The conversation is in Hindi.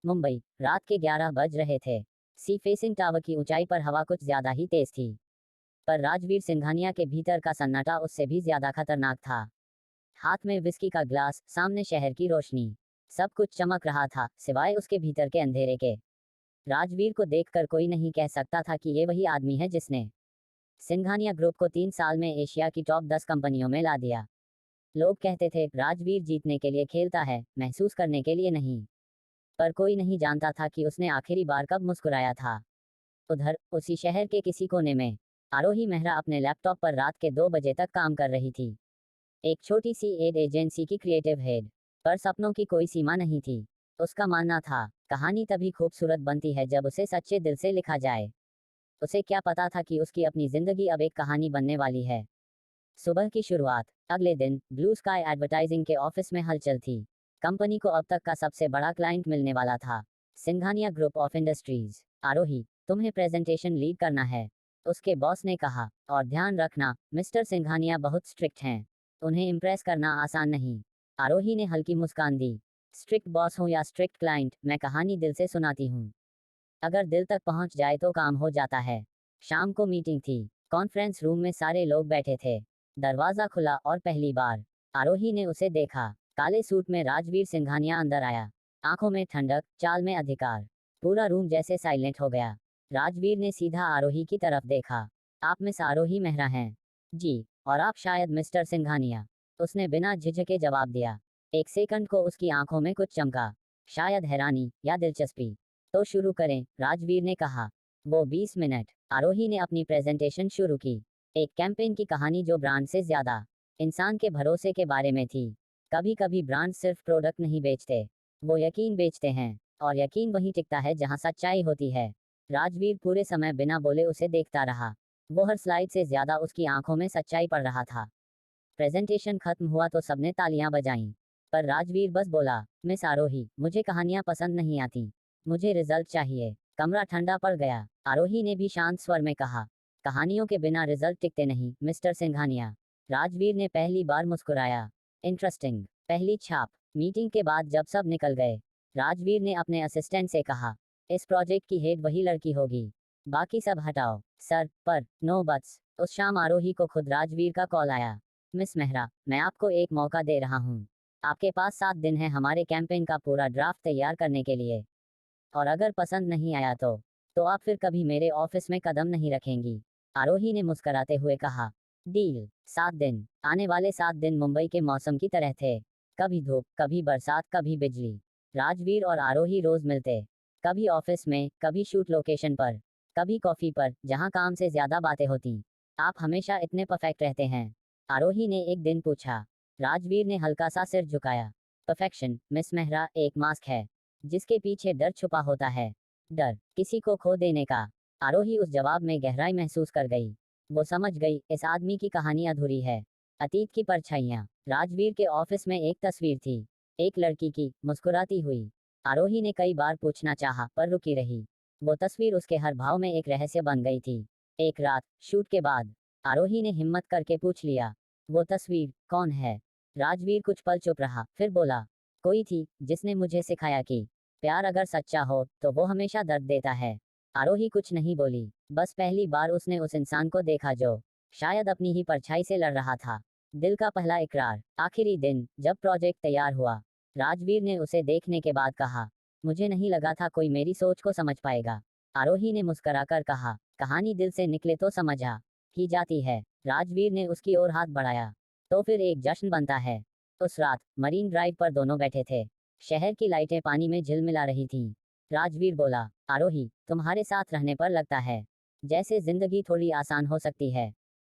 मुंबई, रात के 11 बज रहे थे। सी फेसिंग टावर की ऊंचाई पर हवा कुछ ज्यादा ही तेज थी, पर राजवीर सिंघानिया के भीतर का सन्नाटा उससे भी ज्यादा खतरनाक था। हाथ में विस्की का ग्लास, सामने शहर की रोशनी, सब कुछ चमक रहा था सिवाय उसके भीतर के अंधेरे के। राजवीर को देखकर कोई नहीं कह सकता था कि ये वही आदमी है जिसने सिंघानिया ग्रुप को 3 साल में एशिया की टॉप 10 कंपनियों में ला दिया। लोग कहते थे राजवीर जीतने के लिए खेलता है, महसूस करने के लिए नहीं। पर कोई नहीं जानता था कि उसने आखिरी बार कब मुस्कुराया था। उधर उसी शहर के किसी कोने में आरोही मेहरा अपने लैपटॉप पर रात के 2 बजे तक काम कर रही थी। एक छोटी सी एड एजेंसी की क्रिएटिव हेड, पर सपनों की कोई सीमा नहीं थी। उसका मानना था कहानी तभी खूबसूरत बनती है जब उसे सच्चे दिल से लिखा जाए। उसे क्या पता था कि उसकी अपनी जिंदगी अब एक कहानी बनने वाली है। सुबह की शुरुआत। अगले दिन ब्लू स्काई एडवर्टाइजिंग के ऑफिस में हलचल थी। कंपनी को अब तक का सबसे बड़ा क्लाइंट मिलने वाला था, सिंघानिया ग्रुप ऑफ इंडस्ट्रीज। आरोही, तुम्हें प्रेजेंटेशन लीड करना है, उसके बॉस ने कहा। और ध्यान रखना, मिस्टर सिंघानिया बहुत स्ट्रिक्ट हैं, उन्हें इम्प्रेस करना आसान नहीं। आरोही ने हल्की मुस्कान दी। स्ट्रिक्ट बॉस हो या स्ट्रिक्ट क्लाइंट, मैं कहानी दिल से सुनाती हूँ। अगर दिल तक पहुंच जाए तो काम हो जाता है। शाम को मीटिंग थी। कॉन्फ्रेंस रूम में सारे लोग बैठे थे। दरवाजा खुला और पहली बार आरोही ने उसे देखा। काले सूट में राजवीर सिंघानिया अंदर आया। आंखों में ठंडक, चाल में अधिकार। पूरा रूम जैसे साइलेंट हो गया। राजवीर ने सीधा आरोही की तरफ देखा। आप मिस आरोही मेहरा हैं? जी। और आप शायद मिस्टर सिंघानिया? उसने बिना झिझके जवाब दिया। एक सेकंड को उसकी आंखों में कुछ चमका, शायद हैरानी या दिलचस्पी। तो शुरू करें, राजवीर ने कहा। वो 20 मिनट। आरोही ने अपनी प्रेजेंटेशन शुरू की। एक कैंपेन की कहानी जो ब्रांड से ज्यादा इंसान के भरोसे के बारे में थी। कभी कभी ब्रांड सिर्फ प्रोडक्ट नहीं बेचते, वो यकीन बेचते हैं। और यकीन वहीं टिकता है जहां सच्चाई होती है। राजवीर पूरे समय बिना बोले उसे देखता रहा। वो हर स्लाइड से ज्यादा उसकी आंखों में सच्चाई पड़ रहा था। प्रेजेंटेशन खत्म हुआ तो सबने तालियां बजाईं। पर राजवीर बस बोला, मिस आरोही, मुझे कहानियां पसंद नहीं आती, मुझे रिजल्ट चाहिए। कमरा ठंडा पड़ गया। आरोही ने भी शांत स्वर में कहा, कहानियों के बिना रिजल्ट टिकते नहीं, मिस्टर सिंघानिया। राजवीर ने पहली बार मुस्कुराया। इंटरेस्टिंग। पहली छाप। मीटिंग के बाद जब सब निकल गए, राजवीर ने अपने असिस्टेंट से कहा, इस प्रोजेक्ट की हेड वही लड़की होगी, बाकी सब हटाओ। सर, पर नो बट्स। उस शाम आरोही को खुद राजवीर का कॉल आया। मिस मेहरा, मैं आपको एक मौका दे रहा हूँ। आपके पास 7 दिन है हमारे कैंपेन का पूरा ड्राफ्ट तैयार करने के लिए। और अगर पसंद नहीं आया तो आप फिर कभी मेरे ऑफिस में कदम नहीं रखेंगी। आरोही ने मुस्कुराते हुए कहा। डील। 7 दिन। आने वाले 7 दिन मुंबई के मौसम की तरह थे। कभी धूप, कभी बरसात, कभी बिजली। राजवीर और आरोही रोज मिलते। कभी ऑफिस में, कभी शूट लोकेशन पर, कभी कॉफी पर, जहां काम से ज्यादा बातें होती। आप हमेशा इतने परफेक्ट रहते हैं? आरोही ने एक दिन पूछा। राजवीर ने हल्का सा सिर झुकाया। परफेक्शन, मिस मेहरा, एक मास्क है जिसके पीछे डर छुपा होता है। डर किसी को खो देने का। आरोही उस जवाब में गहराई महसूस कर गई। वो समझ गई, इस आदमी की कहानी अधूरी है। अतीत की परछाइयां। राजवीर के ऑफिस में एक तस्वीर थी, एक लड़की की, मुस्कुराती हुई। आरोही ने कई बार पूछना चाहा पर रुकी रही। वो तस्वीर उसके हर भाव में एक रहस्य बन गई थी। एक रात, शूट के बाद, आरोही ने हिम्मत करके पूछ लिया, वो तस्वीर कौन है? राजवीर कुछ पल चुप रहा, फिर बोला, कोई थी जिसने मुझे सिखाया कि प्यार अगर सच्चा हो तो वो हमेशा दर्द देता है। आरोही कुछ नहीं बोली। बस पहली बार उसने उस इंसान को देखा जो शायद अपनी ही परछाई से लड़ रहा था। दिल का पहला इकरार। आखिरी दिन, जब प्रोजेक्ट तैयार हुआ, राजवीर ने उसे देखने के बाद कहा, मुझे नहीं लगा था कोई मेरी सोच को समझ पाएगा। आरोही ने मुस्कुराकर कहा, कहानी दिल से निकले तो समझ आ ही जाती है। राजवीर ने उसकी ओर हाथ बढ़ाया। तो फिर एक जश्न बनता है। उस रात मरीन ड्राइव पर दोनों बैठे थे। शहर की लाइटें पानी में झिलमिला रही थीं। राजवीर बोला, आरोही, तुम्हारे साथ रहने पर लगता है जैसे जिंदगी थोड़ी आसान हो सकती है।